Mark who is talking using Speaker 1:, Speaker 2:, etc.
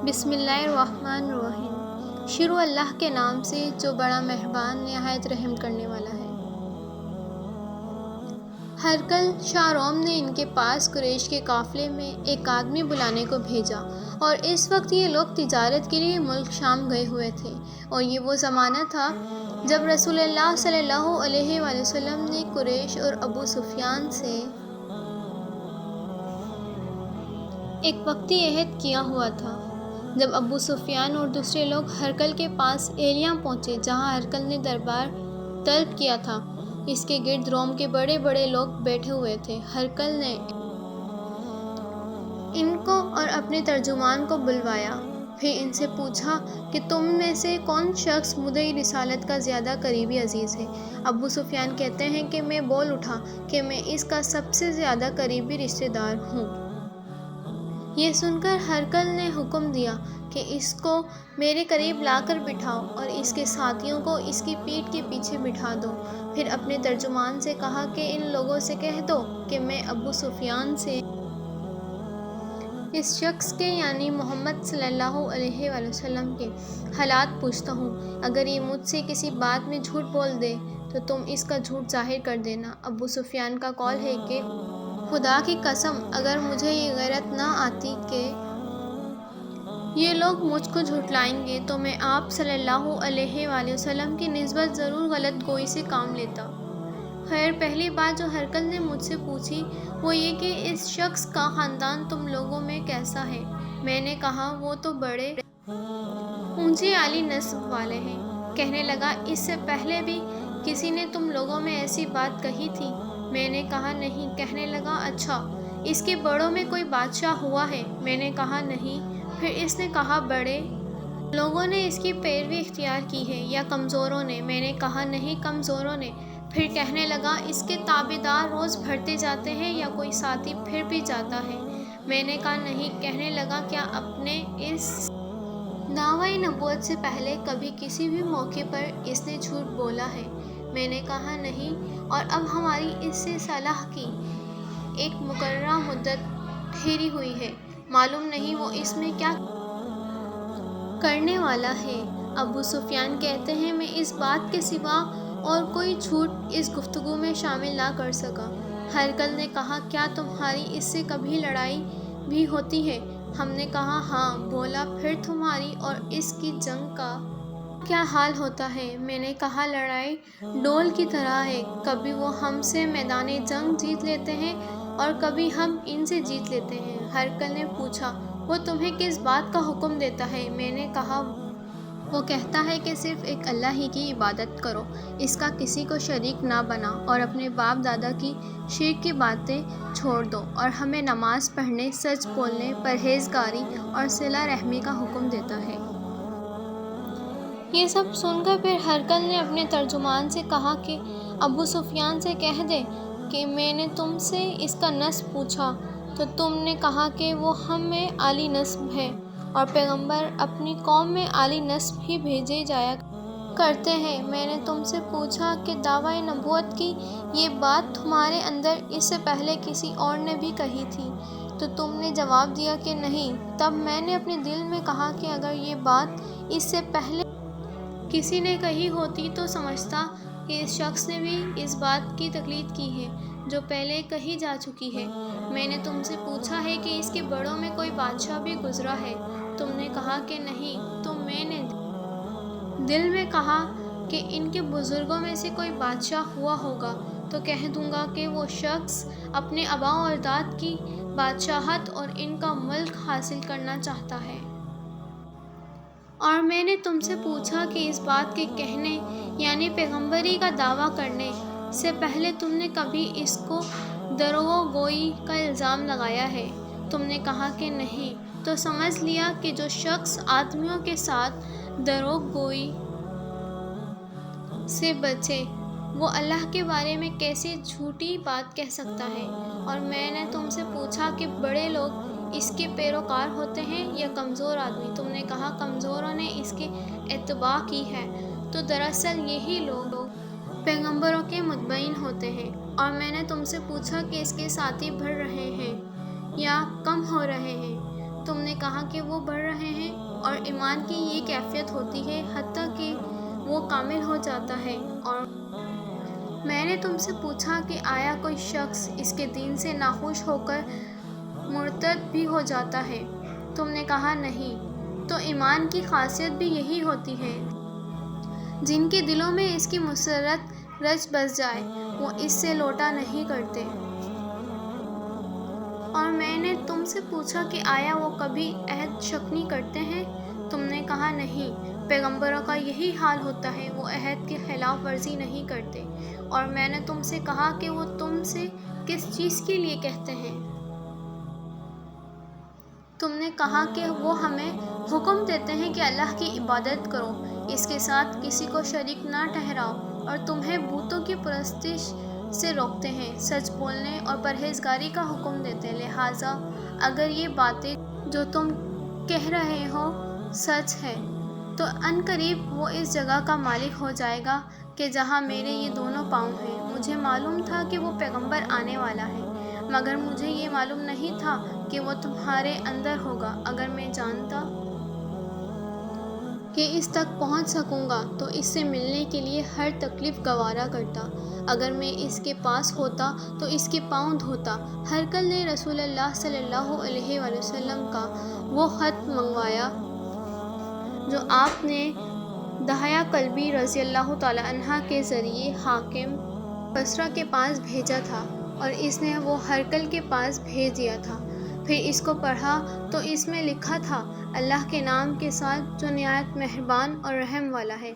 Speaker 1: بسم اللہ الرحمن الرحیم۔ شروع اللہ کے نام سے جو بڑا مہربان نہایت رحم کرنے والا ہے۔ ہرقل شاہ روم نے ان کے پاس قریش کے قافلے میں ایک آدمی بلانے کو بھیجا، اور اس وقت یہ لوگ تجارت کے لیے ملک شام گئے ہوئے تھے، اور یہ وہ زمانہ تھا جب رسول اللہ صلی اللہ علیہ وآلہ وسلم نے قریش اور ابو سفیان سے ایک وقتی عہد کیا ہوا تھا۔ جب ابو سفیان اور دوسرے لوگ ہرقل کے پاس ایلیاں پہنچے جہاں ہرقل نے دربار طلب کیا تھا، اس کے گرد روم کے بڑے بڑے لوگ بیٹھے ہوئے تھے۔ ہرقل نے ان کو اور اپنے ترجمان کو بلوایا، پھر ان سے پوچھا کہ تم میں سے کون شخص مدعی رسالت کا زیادہ قریبی عزیز ہے؟ ابو سفیان کہتے ہیں کہ میں بول اٹھا کہ میں اس کا سب سے زیادہ قریبی رشتہ دار ہوں۔ یہ سن کر ہرقل نے حکم دیا کہ اس کو میرے قریب لا کر بٹھاؤ اور اس کے ساتھیوں کو اس کی پیٹھ کے پیچھے بٹھا دو۔ پھر اپنے ترجمان سے کہا کہ ان لوگوں سے کہہ دو کہ میں ابو سفیان سے اس شخص کے یعنی محمد صلی اللہ علیہ وآلہ وسلم کے حالات پوچھتا ہوں۔ اگر یہ مجھ سے کسی بات میں جھوٹ بول دے تو تم اس کا جھوٹ ظاہر کر دینا۔ ابو سفیان کا قول ہے کہ خدا کی قسم اگر مجھے یہ غیرت نہ آتی کہ یہ لوگ مجھ کو جھٹلائیں گے تو میں آپ صلی اللہ علیہ وآلہ وسلم کی نسبت ضرور غلط گوئی سے کام لیتا۔ خیر، پہلی بات جو ہرقل نے مجھ سے پوچھی وہ یہ کہ اس شخص کا خاندان تم لوگوں میں کیسا ہے؟ میں نے کہا وہ تو بڑے اونچی عالی نسب والے ہیں۔ کہنے لگا اس سے پہلے بھی کسی نے تم لوگوں میں ایسی بات کہی تھی؟ میں نے کہا نہیں۔ کہنے لگا اچھا، اس کے بڑوں میں کوئی بادشاہ ہوا ہے؟ میں نے کہا نہیں۔ پھر اس نے کہا بڑے لوگوں نے اس کی پیروی اختیار کی ہے یا کمزوروں نے؟ میں نے کہا نہیں، کمزوروں نے۔ پھر کہنے لگا اس کے تابع دار روز بڑھتے جاتے ہیں یا کوئی ساتھی پھر بھی جاتا ہے؟ میں نے کہا نہیں۔ کہنے لگا کیا اپنے اس دعویٰ نبوت سے پہلے کبھی کسی بھی موقع پر اس نے جھوٹ بولا ہے؟ میں نے کہا نہیں۔ اور اب ہماری اس سے صلح کی ایک مقررہ مدت ٹھہری ہوئی ہے، معلوم نہیں وہ اس میں کیا کرنے والا ہے۔ ابو سفیان کہتے ہیں میں اس بات کے سوا اور کوئی جھوٹ اس گفتگو میں شامل نہ کر سکا۔ ہرقل نے کہا کیا تمہاری اس سے کبھی لڑائی بھی ہوتی ہے؟ ہم نے کہا ہاں۔ بولا پھر تمہاری اور اس کی جنگ کا کیا حال ہوتا ہے؟ میں نے کہا لڑائی ڈول کی طرح ہے، کبھی وہ ہم سے میدان جنگ جیت لیتے ہیں اور کبھی ہم ان سے جیت لیتے ہیں۔ ہرقل نے پوچھا وہ تمہیں کس بات کا حکم دیتا ہے؟ میں نے کہا وہ کہتا ہے کہ صرف ایک اللہ ہی کی عبادت کرو، اس کا کسی کو شریک نہ بنا اور اپنے باپ دادا کی شرک کی باتیں چھوڑ دو، اور ہمیں نماز پڑھنے، سچ بولنے، پرہیزگاری اور صلہ رحمی کا حکم دیتا ہے۔ یہ سب سن کر پھر ہرقل نے اپنے ترجمان سے کہا کہ ابو سفیان سے کہہ دے کہ میں نے تم سے اس کا نسب پوچھا تو تم نے کہا کہ وہ ہم میں عالی نسب ہے، اور پیغمبر اپنی قوم میں عالی نسب ہی بھیجے جایا کرتے ہیں۔ میں نے تم سے پوچھا کہ دعویٰ نبوت کی یہ بات تمہارے اندر اس سے پہلے کسی اور نے بھی کہی تھی تو تم نے جواب دیا کہ نہیں۔ تب میں نے اپنے دل میں کہا کہ اگر یہ بات اس سے پہلے کسی نے کہی ہوتی تو سمجھتا کہ اس شخص نے بھی اس بات کی تقلید کی ہے جو پہلے کہی جا چکی ہے۔ میں نے تم سے پوچھا ہے کہ اس کے بڑوں میں کوئی بادشاہ بھی گزرا ہے؟ تم نے کہا کہ نہیں۔ تو میں نے دل میں کہا کہ ان کے بزرگوں میں سے کوئی بادشاہ ہوا ہوگا تو کہہ دوں گا کہ وہ شخص اپنے آباء و اجداد کی بادشاہت اور ان کا ملک حاصل کرنا چاہتا ہے۔ اور میں نے تم سے پوچھا کہ اس بات کے کہنے یعنی پیغمبری کا دعویٰ کرنے سے پہلے تم نے کبھی اس کو دروغ گوئی کا الزام لگایا ہے؟ تم نے کہا کہ نہیں۔ تو سمجھ لیا کہ جو شخص آدمیوں کے ساتھ دروغ گوئی سے بچے وہ اللہ کے بارے میں کیسے جھوٹی بات کہہ سکتا ہے۔ اور میں نے تم سے پوچھا کہ بڑے لوگ اس کے پیروکار ہوتے ہیں یا کمزور آدمی؟ تم نے کہا کمزوروں نے اس کی اتباع کی ہے۔ تو دراصل یہی لوگ پیغمبروں کے متبعین ہوتے ہیں۔ اور میں نے تم سے پوچھا کہ اس کے ساتھی بڑھ رہے ہیں یا کم ہو رہے ہیں؟ تم نے کہا کہ وہ بڑھ رہے ہیں، اور ایمان کی یہ کیفیت ہوتی ہے حتیٰ کہ وہ کامل ہو جاتا ہے۔ اور میں نے تم سے پوچھا کہ آیا کوئی شخص اس کے دین سے ناخوش ہو کر مرتد بھی ہو جاتا ہے؟ تم نے کہا نہیں۔ تو ایمان کی خاصیت بھی یہی ہوتی ہے، جن کے دلوں میں اس کی مسرت رچ بس جائے وہ اس سے لوٹا نہیں کرتے۔ اور میں نے تم سے پوچھا کہ آیا وہ کبھی عہد شکنی کرتے ہیں؟ تم نے کہا نہیں، پیغمبروں کا یہی حال ہوتا ہے، وہ عہد کی خلاف ورزی نہیں کرتے۔ اور میں نے تم سے کہا کہ وہ تم سے کس چیز کے لیے کہتے ہیں؟ تم نے کہا کہ وہ ہمیں حکم دیتے ہیں کہ اللہ کی عبادت کرو، اس کے ساتھ کسی کو شریک نہ ٹھہراؤ، اور تمہیں بتوں کی پرستش سے روکتے ہیں، سچ بولنے اور پرہیزگاری کا حکم دیتے ہیں۔ لہٰذا اگر یہ باتیں جو تم کہہ رہے ہو سچ ہے تو عنقریب وہ اس جگہ کا مالک ہو جائے گا کہ جہاں میرے یہ دونوں پاؤں ہیں۔ مجھے معلوم تھا کہ وہ پیغمبر آنے والا ہے، مگر مجھے یہ معلوم نہیں تھا کہ وہ تمہارے اندر ہوگا۔ اگر میں جانتا کہ اس تک پہنچ سکوں گا تو اس سے ملنے کے لیے ہر تکلیف گوارا کرتا۔ اگر میں اس کے پاس ہوتا تو اس کے پاؤں دھوتا۔ ہرقل نے رسول اللہ صلی اللہ علیہ وآلہ وسلم کا وہ خط منگوایا جو آپ نے دحیہ کلبی رضی اللہ تعالیٰ عنہ کے ذریعے حاکم بصرہ کے پاس بھیجا تھا، اور اس نے وہ ہرقل کے پاس بھیج دیا تھا۔ پھر اس کو پڑھا تو اس میں لکھا تھا، اللہ کے نام کے ساتھ جو نہایت مہربان اور رحم والا ہے۔